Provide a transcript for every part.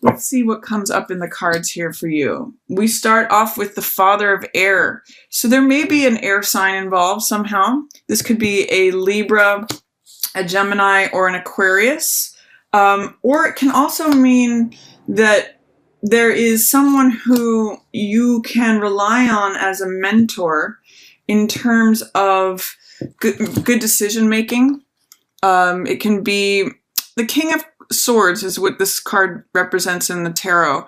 Let's see what comes up in the cards here for you. We start off with the Father of Air. So there may be an air sign involved somehow. This could be a Libra, a Gemini, or an Aquarius. Or it can also mean that there is someone who you can rely on as a mentor in terms of good decision making. It can be the King of Swords is what this card represents in the tarot.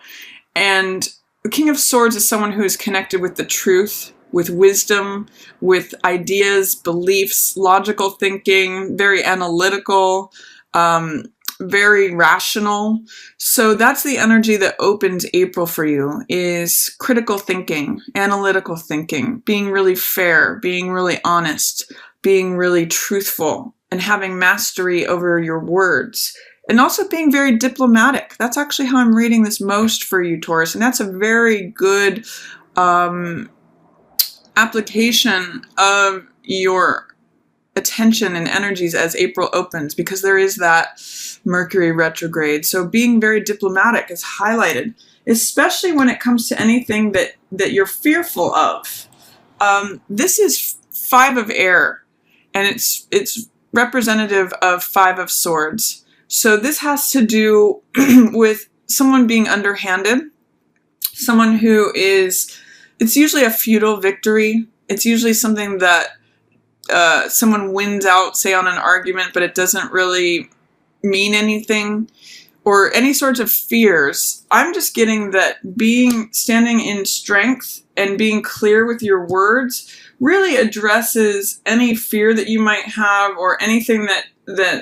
And the King of Swords is someone who is connected with the truth, with wisdom, with ideas, beliefs, logical thinking, very analytical, very rational. So that's the energy that opens April for you, is critical thinking, analytical thinking, being really fair, being really honest, being really truthful, and having mastery over your words. And also being very diplomatic. That's actually how I'm reading this most for you, Taurus. And that's a very good application of your attention and energies as April opens, because there is that Mercury retrograde. So being very diplomatic is highlighted, especially when it comes to anything that you're fearful of. This is Five of Air, and it's representative of Five of Swords. So this has to do with someone being underhanded, someone who is, it's usually a futile victory. It's usually something that someone wins out, say on an argument, but it doesn't really mean anything, or any sorts of fears. I'm just getting that standing in strength and being clear with your words really addresses any fear that you might have, or anything that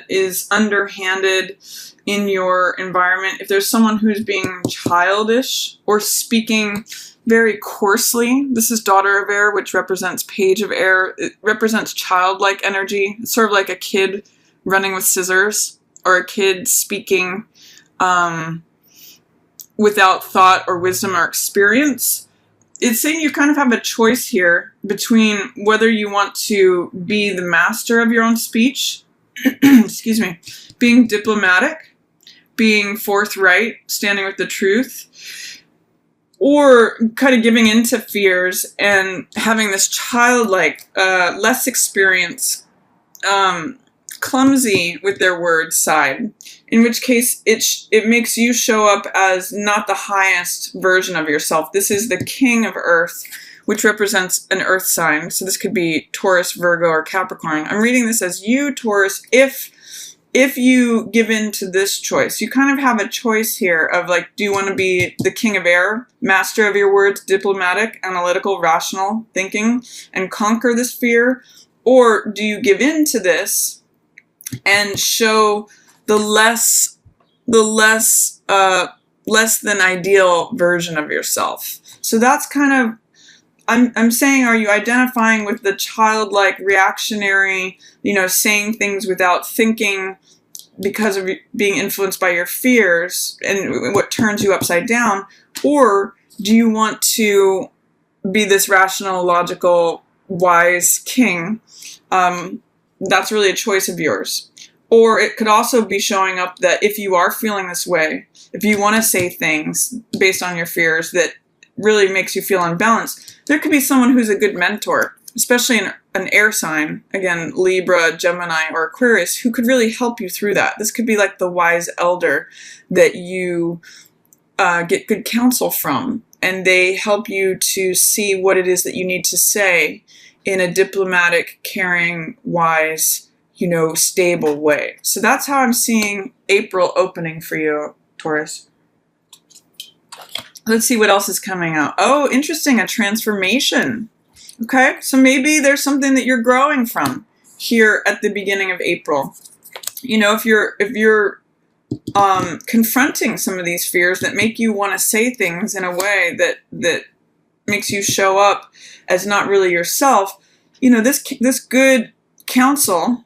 is underhanded in your environment. If there's someone who's being childish or speaking very coarsely, this is Daughter of Air, which represents Page of Air. It represents childlike energy. It's sort of like a kid running with scissors, or a kid speaking without thought or wisdom or experience. It's saying you kind of have a choice here between whether you want to be the master of your own speech, excuse me, being diplomatic, being forthright, standing with the truth, or kind of giving into fears and having this childlike, less experience, clumsy with their words side, in which case it makes you show up as not the highest version of yourself. This is the King of Earth, which represents an earth sign. So this could be Taurus, Virgo, or Capricorn. I'm reading this as you, Taurus, if you give in to this choice. You kind of have a choice here of like, do you want to be the King of Air, master of your words, diplomatic, analytical, rational thinking, and conquer this fear? Or do you give in to this and show the less than ideal version of yourself? So that's kind of, I'm saying, are you identifying with the childlike, reactionary, saying things without thinking because of being influenced by your fears and what turns you upside down? Or do you want to be this rational, logical, wise king? That's really a choice of yours. Or it could also be showing up that if you are feeling this way, if you want to say things based on your fears that really makes you feel unbalanced, there could be someone who's a good mentor, especially an air sign, again, Libra, Gemini, or Aquarius, who could really help you through that. This could be like the wise elder that you get good counsel from, and they help you to see what it is that you need to say in a diplomatic, caring, wise, stable way. So that's how I'm seeing April opening for you, Taurus. Let's see what else is coming out. Oh, interesting, a transformation. Okay, so maybe there's something that you're growing from here at the beginning of April. If you're confronting some of these fears that make you want to say things in a way that makes you show up as not really yourself, this good counsel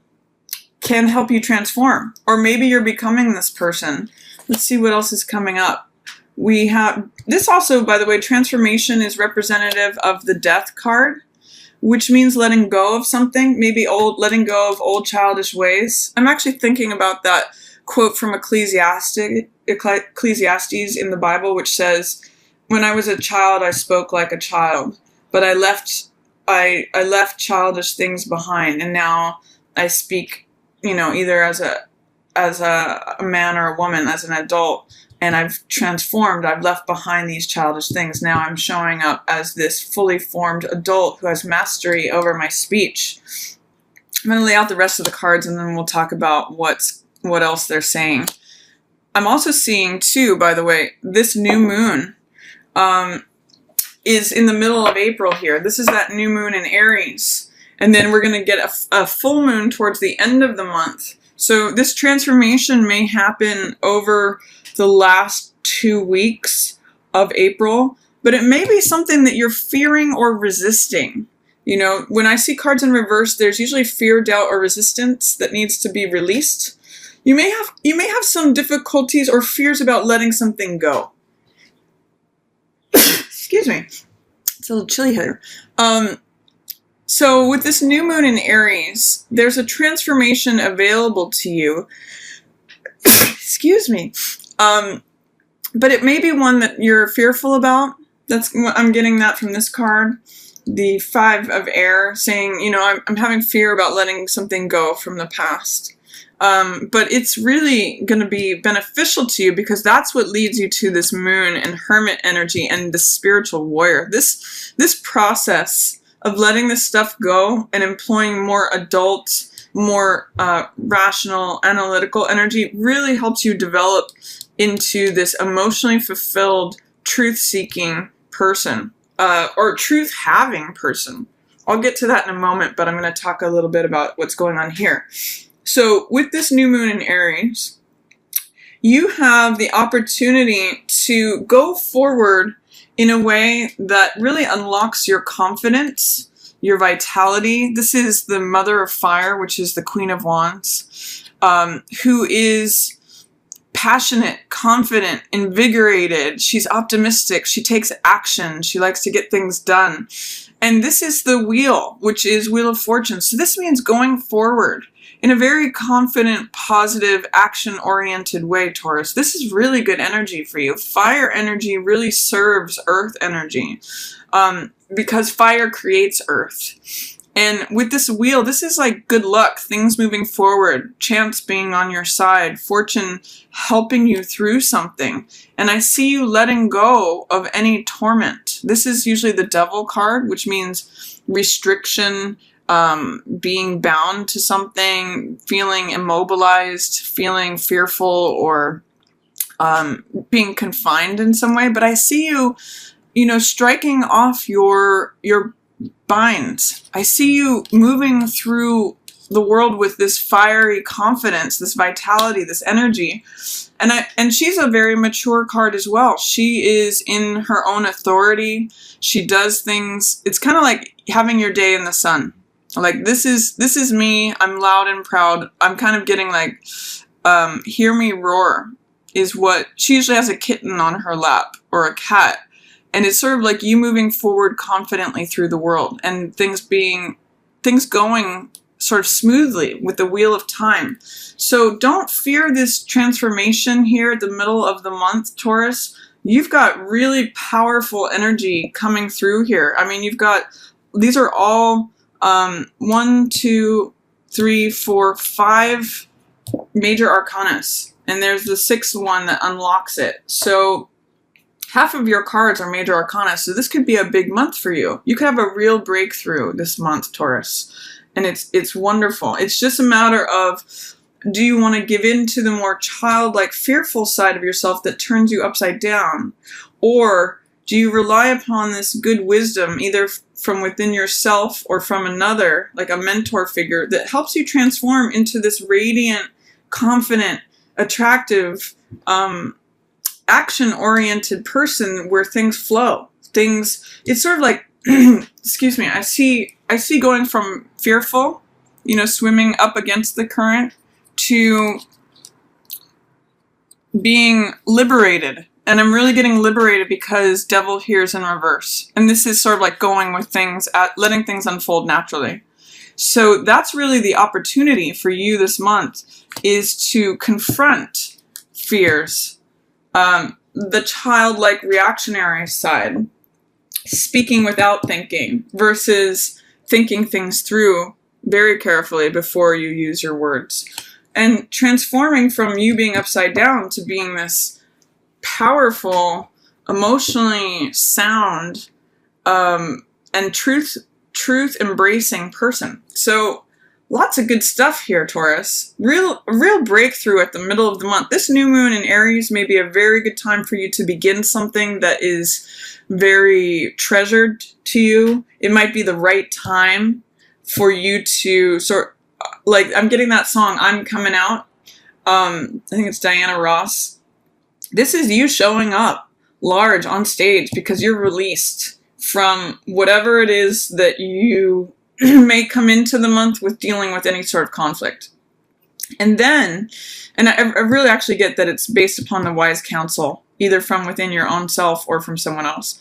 can help you transform. Or maybe you're becoming this person. Let's see what else is coming up. We have this also, by the way, transformation is representative of the Death card, which means letting go of something, maybe letting go of old childish ways. I'm actually thinking about that quote from Ecclesiastes Ecclesiastes in the Bible, which says, "When I was a child, I spoke like a child, but I left childish things behind, and now I speak, either as a man or a woman, as an adult, and I've transformed. I've left behind these childish things. Now I'm showing up as this fully formed adult who has mastery over my speech." I'm going to lay out the rest of the cards, and then we'll talk about what else they're saying. I'm also seeing, too, by the way, this new moon is in the middle of April here. This is that new moon in Aries. And then we're going to get a full moon towards the end of the month. So this transformation may happen over the last 2 weeks of April, but it may be something that you're fearing or resisting. When I see cards in reverse, there's usually fear, doubt, or resistance that needs to be released. You may have some difficulties or fears about letting something go. Excuse me. It's a little chilly here. So with this new moon in Aries, there's a transformation available to you. Excuse me. But it may be one that you're fearful about. I'm getting that from this card. The 5 of air, saying, I'm having fear about letting something go from the past. But it's really going to be beneficial to you, because that's what leads you to this moon and hermit energy and the spiritual warrior. This process of letting this stuff go and employing more adult, more rational, analytical energy really helps you develop into this emotionally fulfilled, truth-seeking person. Or truth-having person. I'll get to that in a moment, but I'm going to talk a little bit about what's going on here. So with this new moon in Aries, you have the opportunity to go forward in a way that really unlocks your confidence, your vitality. This is the Mother of Fire, which is the Queen of Wands, who is passionate, confident, invigorated. She's optimistic. She takes action. She likes to get things done. And this is the wheel, which is Wheel of Fortune. So this means going forward in a very confident, positive, action-oriented way, Taurus. This is really good energy for you. Fire energy really serves earth energy, because fire creates earth. And with this wheel, this is like good luck, things moving forward, chance being on your side, fortune helping you through something. And I see you letting go of any torment. This is usually the Devil card, which means restriction, being bound to something, feeling immobilized, feeling fearful, or being confined in some way. But I see you, striking off your binds. I see you moving through the world with this fiery confidence, this vitality, this energy. And she's a very mature card as well. She is in her own authority. She does things. It's kind of like having your day in the sun. Like, this is me. I'm loud and proud. I'm kind of getting like, hear me roar is what she usually has, a kitten on her lap or a cat. And it's sort of like you moving forward confidently through the world and things going sort of smoothly with the wheel of time. So don't fear this transformation here at the middle of the month, Taurus. You've got really powerful energy coming through here. I mean, these are all 1, 2, 3, 4, 5 major arcanas. And there's the 6th one that unlocks it. So half of your cards are major arcana, so this could be a big month for you. You could have a real breakthrough this month, Taurus. And it's wonderful. It's just a matter of, do you want to give in to the more childlike, fearful side of yourself that turns you upside down? Or do you rely upon this good wisdom, either from within yourself or from another, like a mentor figure, that helps you transform into this radiant, confident, attractive, action-oriented person where things flow. It's sort of like, excuse me, I see going from fearful, swimming up against the current, to being liberated. And I'm really getting liberated because Devil here is in reverse. And this is sort of like going with things, letting things unfold naturally. So that's really the opportunity for you this month, is to confront fears, The childlike reactionary side, speaking without thinking versus thinking things through very carefully before you use your words. And transforming from you being upside down to being this powerful, emotionally sound, and truth embracing person. So lots of good stuff here, Taurus. Real breakthrough at the middle of the month. This new moon in Aries may be a very good time for you to begin something that is very treasured to you. It might be the right time for you to I'm getting that song, I'm Coming Out. I think it's Diana Ross. This is you showing up large on stage because you're released from whatever it is that you may come into the month with, dealing with any sort of conflict. And then, and I really actually get that it's based upon the wise counsel, either from within your own self or from someone else.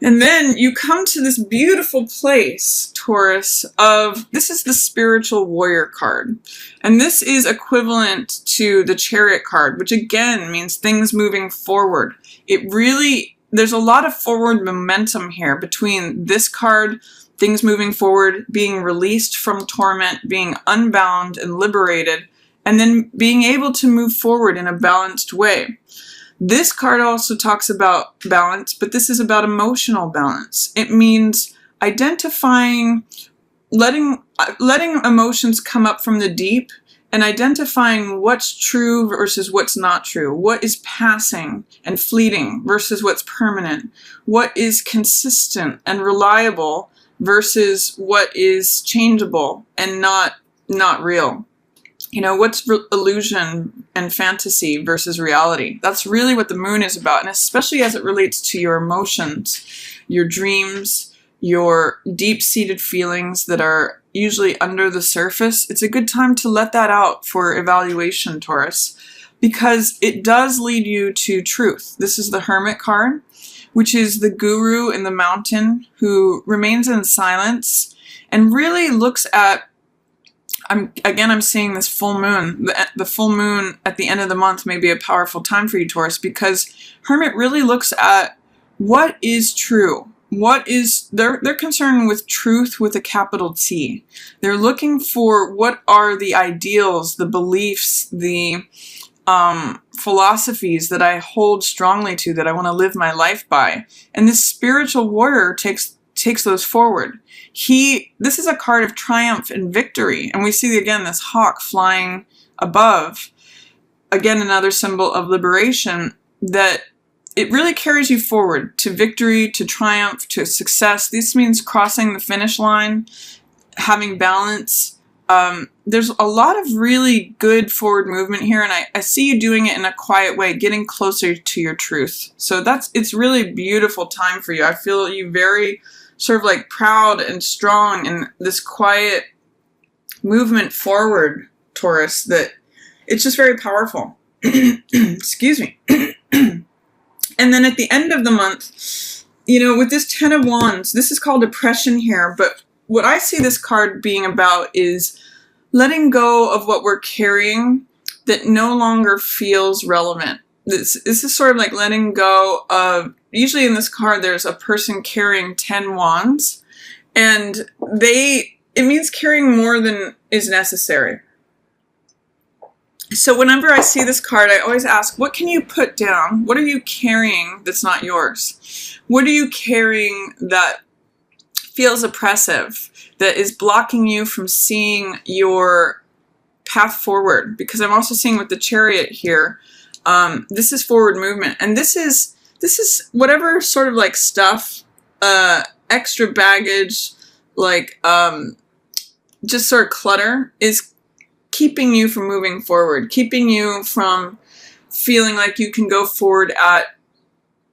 And then you come to this beautiful place, Taurus, of, this is the spiritual warrior card. And this is equivalent to the chariot card, which again means things moving forward. There's a lot of forward momentum here between this card, things moving forward, being released from torment, being unbound and liberated, and then being able to move forward in a balanced way. This card also talks about balance, but this is about emotional balance. It means identifying, letting emotions come up from the deep and identifying what's true versus what's not true. What is passing and fleeting versus what's permanent. What is consistent and reliable versus what is changeable and not real. You know, what's illusion and fantasy versus reality. That's really what the moon is about, and especially as it relates to your emotions, your dreams, your deep-seated feelings that are usually under the surface. It's a good time to let that out for evaluation, Taurus, because it does lead you to truth. This is the Hermit card, which is the guru in the mountain who remains in silence and really looks at, I'm seeing this full moon. The full moon at the end of the month may be a powerful time for you, Taurus, because Hermit really looks at what is true. They're concerned with truth with a capital T. They're looking for what are the ideals, the beliefs, the philosophies that I hold strongly to, that I want to live my life by. And this spiritual warrior takes those forward. This is a card of triumph and victory. And we see again this hawk flying above. Again, another symbol of liberation, that it really carries you forward to victory, to triumph, to success. This means crossing the finish line, having balance. There's a lot of really good forward movement here, and I see you doing it in a quiet way, getting closer to your truth. So it's really beautiful time for you. I feel you very sort of like proud and strong in this quiet movement forward, Taurus, that it's just very powerful. Excuse me. And then at the end of the month, you know, with this Ten of Wands, this is called oppression here, but what I see this card being about is letting go of what we're carrying that no longer feels relevant. This is sort of like letting go of, usually in this card there's a person carrying 10 wands, and it means carrying more than is necessary. So whenever I see this card, I always ask, what can you put down? What are you carrying that's not yours? What are you carrying that feels oppressive, that is blocking you from seeing your path forward? Because I'm also seeing with the Chariot here, this is forward movement. And this is whatever sort of like stuff, extra baggage, like just sort of clutter is keeping you from moving forward, keeping you from feeling like you can go forward at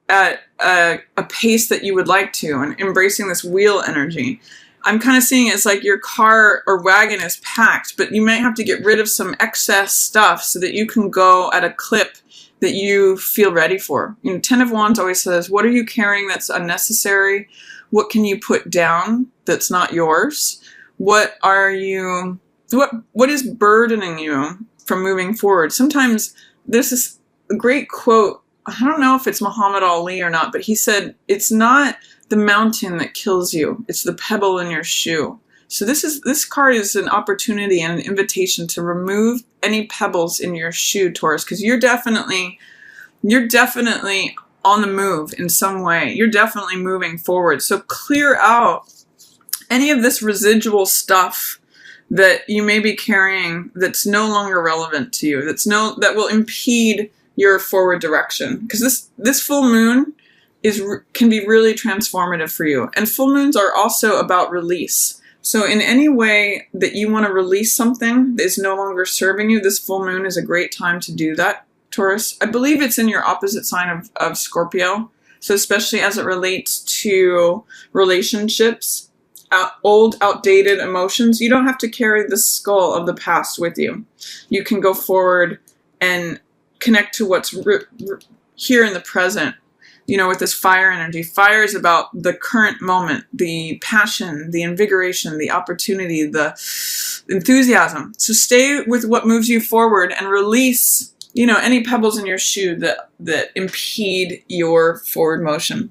a pace that you would like to, and embracing this wheel energy. I'm kind of seeing it as like your car or wagon is packed, but you might have to get rid of some excess stuff so that you can go at a clip that you feel ready for. You know, Ten of Wands always says, what are you carrying that's unnecessary? What can you put down that's not yours? What is burdening you from moving forward? Sometimes there's this great quote I don't know if it's Muhammad Ali or not, but he said, it's not the mountain that kills you, it's the pebble in your shoe. So this card is an opportunity and an invitation to remove any pebbles in your shoe, Taurus, because you're definitely on the move in some way. You're definitely moving forward. So clear out any of this residual stuff that you may be carrying that's no longer relevant to you, that will impede your forward direction. Because this full moon can be really transformative for you. And full moons are also about release. So in any way that you want to release something that is no longer serving you, this full moon is a great time to do that, Taurus. I believe it's in your opposite sign of Scorpio. So especially as it relates to relationships, old, outdated emotions, you don't have to carry the skull of the past with you. You can go forward and connect to what's here in the present. You know, with this fire energy. Fire is about the current moment, the passion, the invigoration, the opportunity, the enthusiasm. So stay with what moves you forward and release, any pebbles in your shoe that impede your forward motion.